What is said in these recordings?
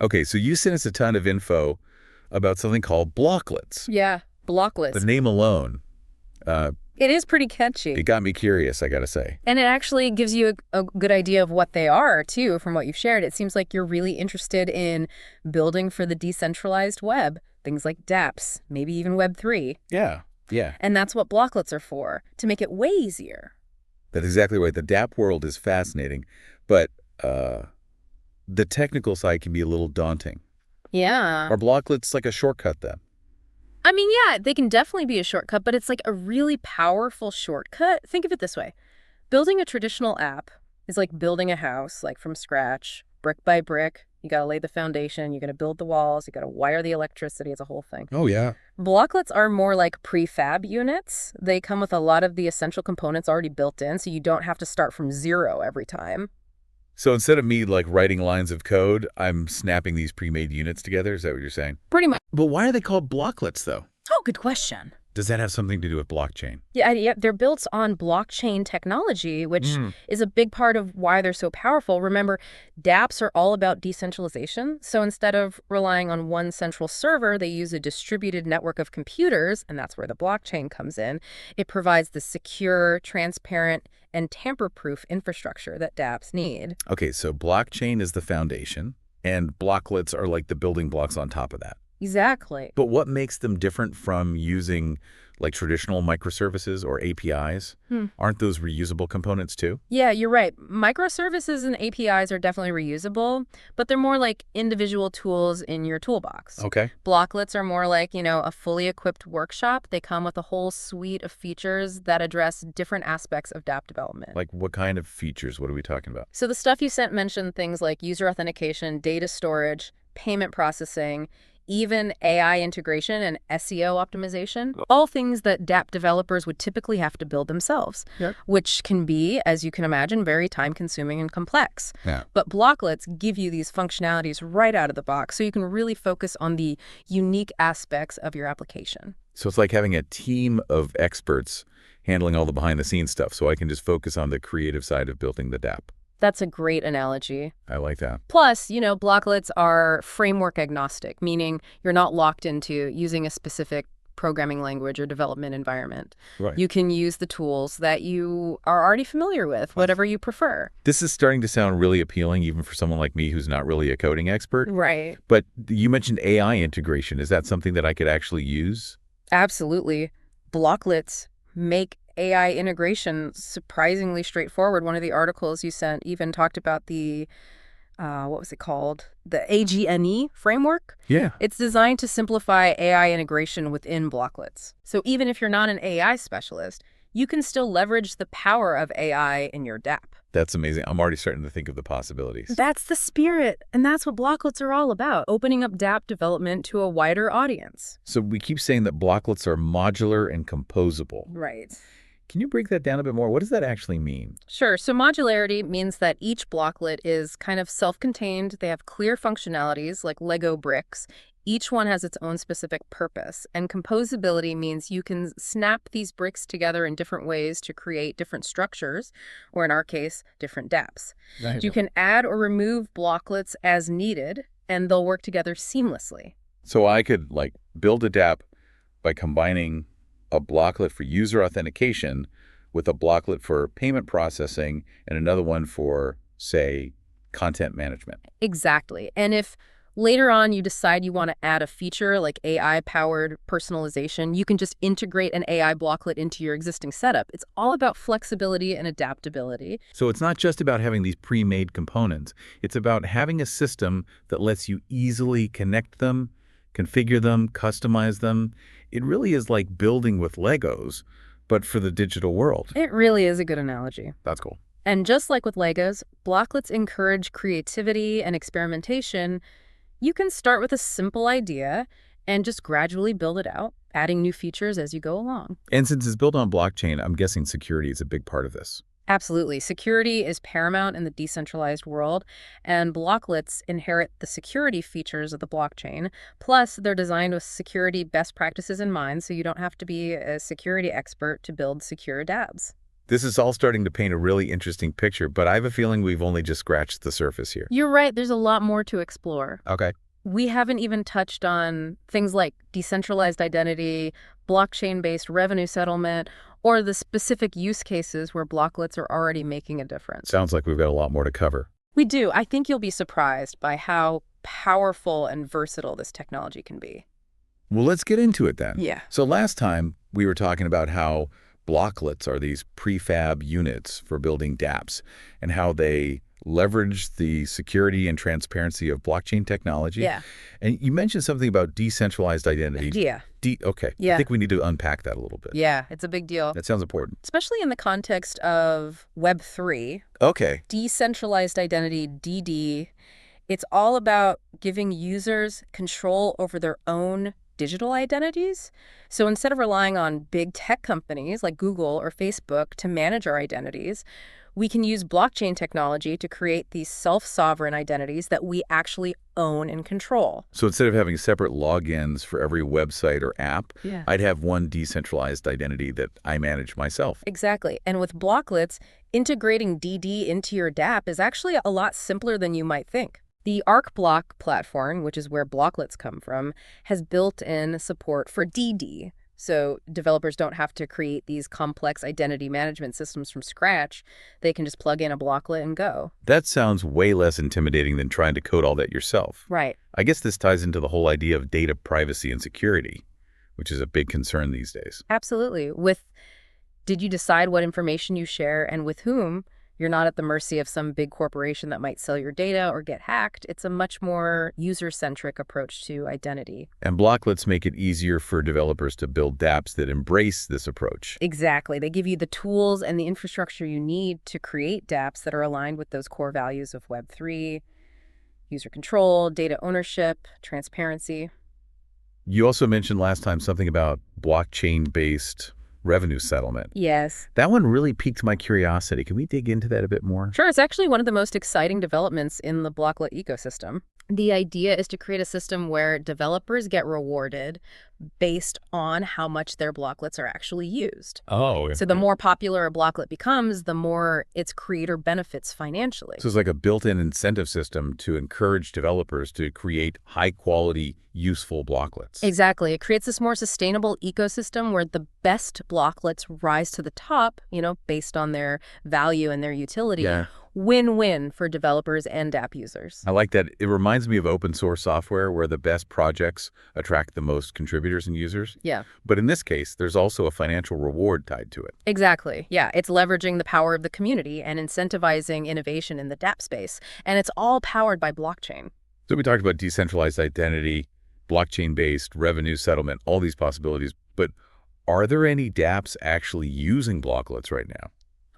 Okay, so you sent us a ton of info about something called blocklets. Yeah, The blocklets. name alone, uh, It is pretty catchy. it got me curious, I gotta say. And it actually gives you a good idea of what they are, too, from what you've shared. It seems like you're really interested in building for the decentralized web, things like DApps, maybe even Web3. Yeah, yeah. And that's what blocklets are for, to make it way easier. That's exactly right. The DApp world is fascinating, but the technical side can be a little daunting. Yeah. Are blocklets like a shortcut then? I mean, yeah, they can definitely be a shortcut, but it's like a really powerful shortcut. Think of it this way. Building a traditional app is like building a house, like from scratch, brick by brick. You got to lay the foundation, you got to build the walls, you got to wire the electricity. It's a whole thing. Oh, yeah. Blocklets are more like prefab units. They come with a lot of the essential components already built in, so you don't have to start from zero every time. So instead of me like writing lines of code, I'm snapping these pre-made units together? Is that what you're saying? Pretty much. But why are they called blocklets, though? Oh, good question. Does that have something to do with blockchain? Yeah, they're built on blockchain technology, which Mm. is a big part of why they're so powerful. Remember, dApps are all about decentralization. So instead of relying on one central server, they use a distributed network of computers, and that's where the blockchain comes in. It provides the secure, transparent, and tamper-proof infrastructure that dApps need. Okay, so blockchain is the foundation, and blocklets are like the building blocks on top of that. Exactly. But what makes them different from using like traditional microservices or APIs? Aren't those reusable components too? Yeah, you're right. Microservices and APIs are definitely reusable, but they're more like individual tools in your toolbox. Okay. Blocklets are more like, a fully equipped workshop. They come with a whole suite of features that address different aspects of dApp development. Like what kind of features? What are we talking about? So the stuff you sent mentioned things like user authentication, data storage, payment processing, even AI integration and SEO optimization, all things that dApp developers would typically have to build themselves, which can be, as you can imagine, very time-consuming and complex. Yeah. But blocklets give you these functionalities right out of the box, so you can really focus on the unique aspects of your application. So it's like having a team of experts handling all the behind-the-scenes stuff, so I can just focus on the creative side of building the DApp. That's a great analogy. I like that. Plus, blocklets are framework agnostic, meaning you're not locked into using a specific programming language or development environment. Right. You can use the tools that you are already familiar with, whatever you prefer. This is starting to sound really appealing, even for someone like me who's not really a coding expert. Right. But you mentioned AI integration. Is that something that I could actually use? Absolutely. Blocklets make AI integration surprisingly straightforward. One of the articles you sent even talked about the, what was it called? The AGNE framework. Yeah. It's designed to simplify AI integration within blocklets. So even if you're not an AI specialist, you can still leverage the power of AI in your dApp. That's amazing. I'm already starting to think of the possibilities. That's the spirit, and that's what blocklets are all about, opening up dApp development to a wider audience. So we keep saying that blocklets are modular and composable. Right. Can you break that down a bit more? What does that actually mean? Sure. So modularity means that each blocklet is kind of self-contained. They have clear functionalities like Lego bricks. Each one has its own specific purpose. And composability means you can snap these bricks together in different ways to create different structures, or in our case, different dApps. You can add or remove blocklets as needed, and they'll work together seamlessly. So I could like build a DApp by combining a blocklet for user authentication with a blocklet for payment processing and another one for, say, content management. Exactly. And if later on you decide you want to add a feature like AI-powered personalization, you can just integrate an AI blocklet into your existing setup. It's all about flexibility and adaptability. So it's not just about having these pre-made components. It's about having a system that lets you easily connect them, configure them, customize them. It really is like building with Legos, but for the digital world. It really is a good analogy. That's cool. And just like with Legos, blocklets encourage creativity and experimentation. You can start with a simple idea and just gradually build it out, adding new features as you go along. And since it's built on blockchain, I'm guessing security is a big part of this. Absolutely. Security is paramount in the decentralized world, and blocklets inherit the security features of the blockchain. Plus, they're designed with security best practices in mind, so you don't have to be a security expert to build secure dApps. This is all starting to paint a really interesting picture, but I have a feeling we've only just scratched the surface here. You're right, there's a lot more to explore. Okay. We haven't even touched on things like decentralized identity, blockchain-based revenue settlement, or the specific use cases where blocklets are already making a difference. Sounds like we've got a lot more to cover. We do. I think you'll be surprised by how powerful and versatile this technology can be. Well, let's get into it then. Yeah. So last time we were talking about how blocklets are these prefab units for building DApps and how they leverage the security and transparency of blockchain technology. Yeah. And you mentioned something about decentralized identity. Yeah. Okay. Yeah. I think we need to unpack that a little bit. Yeah, it's a big deal. That sounds important. Especially in the context of Web3, Okay. decentralized identity, DD. It's all about giving users control over their own digital identities. So instead of relying on big tech companies like Google or Facebook to manage our identities, we can use blockchain technology to create these self-sovereign identities that we actually own and control. So instead of having separate logins for every website or app, Yeah. I'd have one decentralized identity that I manage myself. Exactly. And with blocklets, integrating DD into your DApp is actually a lot simpler than you might think. The ArcBlock platform, which is where blocklets come from, has built-in support for DD. So developers don't have to create these complex identity management systems from scratch. They can just plug in a blocklet and go. That sounds way less intimidating than trying to code all that yourself. Right. I guess this ties into the whole idea of data privacy and security, which is a big concern these days. Absolutely. Did you decide what information you share and with whom? You're not at the mercy of some big corporation that might sell your data or get hacked. It's a much more user-centric approach to identity. And blocklets make it easier for developers to build dApps that embrace this approach. Exactly. They give you the tools and the infrastructure you need to create dApps that are aligned with those core values of Web3, user control, data ownership, transparency. You also mentioned last time something about blockchain-based revenue settlement. Yes. That one really piqued my curiosity. Can we dig into that a bit more? Sure, it's actually one of the most exciting developments in the blocklet ecosystem. The idea is to create a system where developers get rewarded based on how much their blocklets are actually used. Oh. So the more popular a blocklet becomes, the more its creator benefits financially. So it's like a built-in incentive system to encourage developers to create high-quality, useful blocklets. Exactly. It creates this more sustainable ecosystem where the best blocklets rise to the top, based on their value and their utility. Yeah. Win-win for developers and DApp users. I like that. It reminds me of open source software where the best projects attract the most contributors and users. Yeah. But in this case, there's also a financial reward tied to it. Exactly. Yeah. It's leveraging the power of the community and incentivizing innovation in the DApp space. And it's all powered by blockchain. So we talked about decentralized identity, blockchain-based revenue settlement, all these possibilities. But are there any dApps actually using blocklets right now?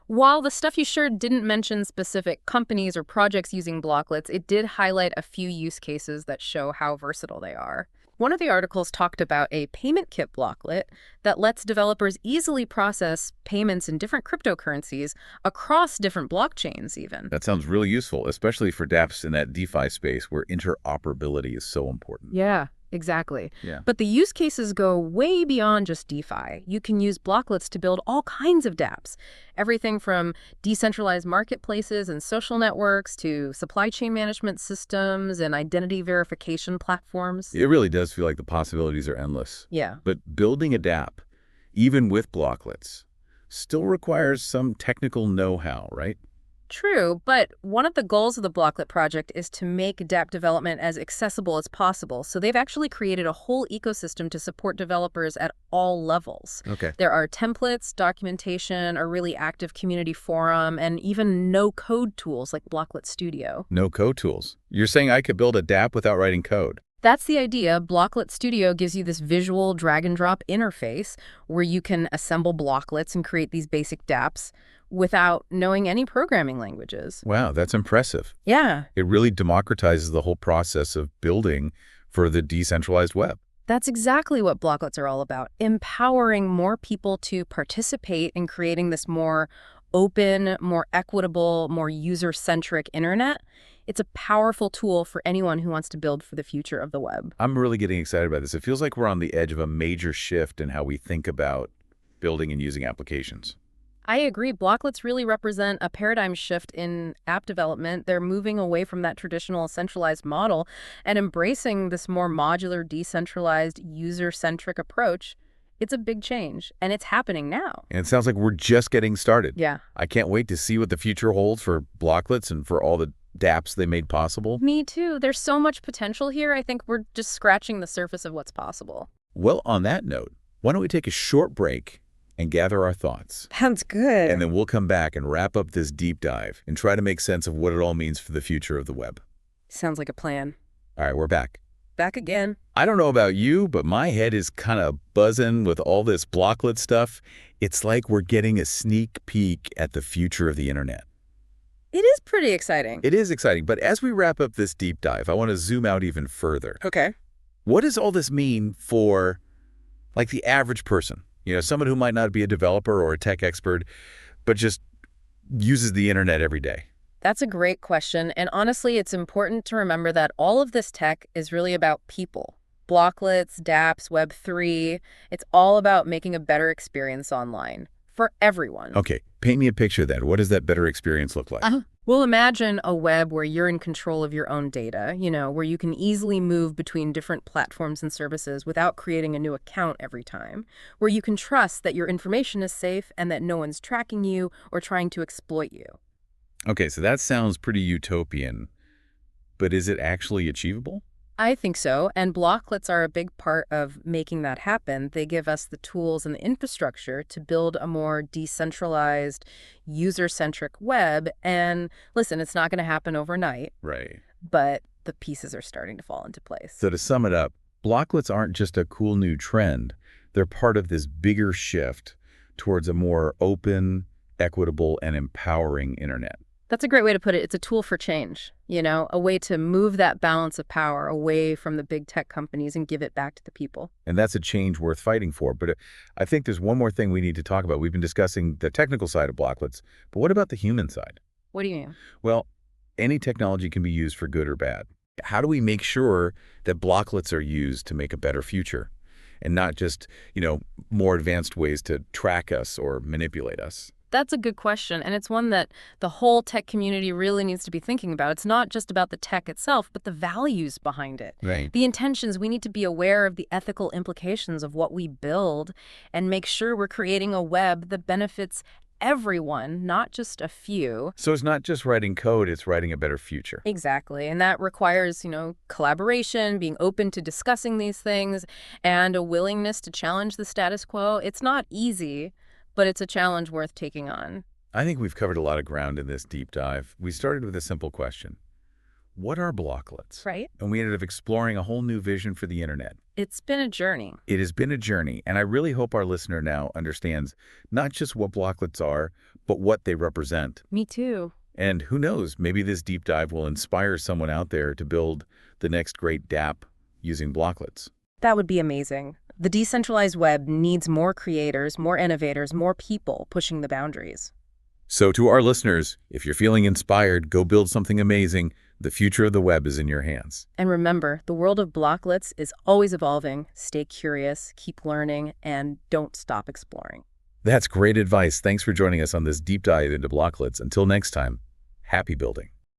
While the stuff you shared didn't mention specific companies or projects using blocklets, it did highlight a few use cases that show how versatile they are. One of the articles talked about a payment kit blocklet that lets developers easily process payments in different cryptocurrencies across different blockchains even. That sounds really useful, especially for dApps in that DeFi space where interoperability is so important. Yeah. Exactly. Yeah. But the use cases go way beyond just DeFi. You can use blocklets to build all kinds of dApps. Everything from decentralized marketplaces and social networks to supply chain management systems and identity verification platforms. It really does feel like the possibilities are endless. Yeah. But building a dApp, even with blocklets, still requires some technical know-how, right? True, but one of the goals of the Blocklet project is to make DApp development as accessible as possible. So they've actually created a whole ecosystem to support developers at all levels. Okay. There are templates, documentation, a really active community forum, and even no-code tools like Blocklet Studio. No-code tools. You're saying I could build a dApp without writing code? That's the idea. Blocklet Studio gives you this visual drag-and-drop interface where you can assemble blocklets and create these basic dApps without knowing any programming languages. Wow, that's impressive. Yeah. It really democratizes the whole process of building for the decentralized web. That's exactly what blocklets are all about, empowering more people to participate in creating this more open, more equitable, more user-centric internet. It's a powerful tool for anyone who wants to build for the future of the web. I'm really getting excited about this. It feels like we're on the edge of a major shift in how we think about building and using applications. I agree. Blocklets really represent a paradigm shift in app development. They're moving away from that traditional centralized model and embracing this more modular, decentralized, user-centric approach. It's a big change, and it's happening now. And it sounds like we're just getting started. Yeah. I can't wait to see what the future holds for Blocklets and for all the DApps they made possible. Me too. There's so much potential here. I think we're just scratching the surface of what's possible. Well, on that note, why don't we take a short break and gather our thoughts? Sounds good. And then we'll come back and wrap up this deep dive and try to make sense of what it all means for the future of the web. Sounds like a plan. All right, we're back. Back again. I don't know about you, but my head is kind of buzzing with all this blocklet stuff. It's like we're getting a sneak peek at the future of the internet. It is pretty exciting. It is exciting, but as we wrap up this deep dive, I want to zoom out even further. Okay. What does all this mean for, like, the average person? You know, someone who might not be a developer or a tech expert, but just uses the internet every day. That's a great question. And honestly, it's important to remember that all of this tech is really about people. Blocklets, DApps, Web3, it's all about making a better experience online for everyone. Okay, paint me a picture then. What does that better experience look like? Well, imagine a web where you're in control of your own data, where you can easily move between different platforms and services without creating a new account every time, where you can trust that your information is safe and that no one's tracking you or trying to exploit you. Okay, so that sounds pretty utopian, but is it actually achievable? I think so, and blocklets are a big part of making that happen. They give us the tools and the infrastructure to build a more decentralized, user-centric web. And listen, it's not going to happen overnight, Right. but the pieces are starting to fall into place. So to sum it up, blocklets aren't just a cool new trend. They're part of this bigger shift towards a more open, equitable, and empowering internet. That's a great way to put it. It's a tool for change, a way to move that balance of power away from the big tech companies and give it back to the people. And that's a change worth fighting for. But I think there's one more thing we need to talk about. We've been discussing the technical side of blocklets, but what about the human side? What do you mean? Well, any technology can be used for good or bad. How do we make sure that blocklets are used to make a better future and not just, more advanced ways to track us or manipulate us? That's a good question, and it's one that the whole tech community really needs to be thinking about. It's not just about the tech itself, but the values behind it. Right. The intentions. We need to be aware of the ethical implications of what we build and make sure we're creating a web that benefits everyone, not just a few. So it's not just writing code, it's writing a better future. Exactly, and that requires, collaboration, being open to discussing these things, and a willingness to challenge the status quo. It's not easy, but it's a challenge worth taking on. I think we've covered a lot of ground in this deep dive. We started with a simple question. What are blocklets? Right. And we ended up exploring a whole new vision for the internet. It's been a journey. It has been a journey, and I really hope our listener now understands not just what blocklets are, but what they represent. Me too. And who knows, maybe this deep dive will inspire someone out there to build the next great DApp using blocklets. That would be amazing. The decentralized web needs more creators, more innovators, more people pushing the boundaries. So to our listeners, if you're feeling inspired, go build something amazing. The future of the web is in your hands. And remember, the world of blocklets is always evolving. Stay curious, keep learning, and don't stop exploring. That's great advice. Thanks for joining us on this deep dive into blocklets. Until next time, happy building.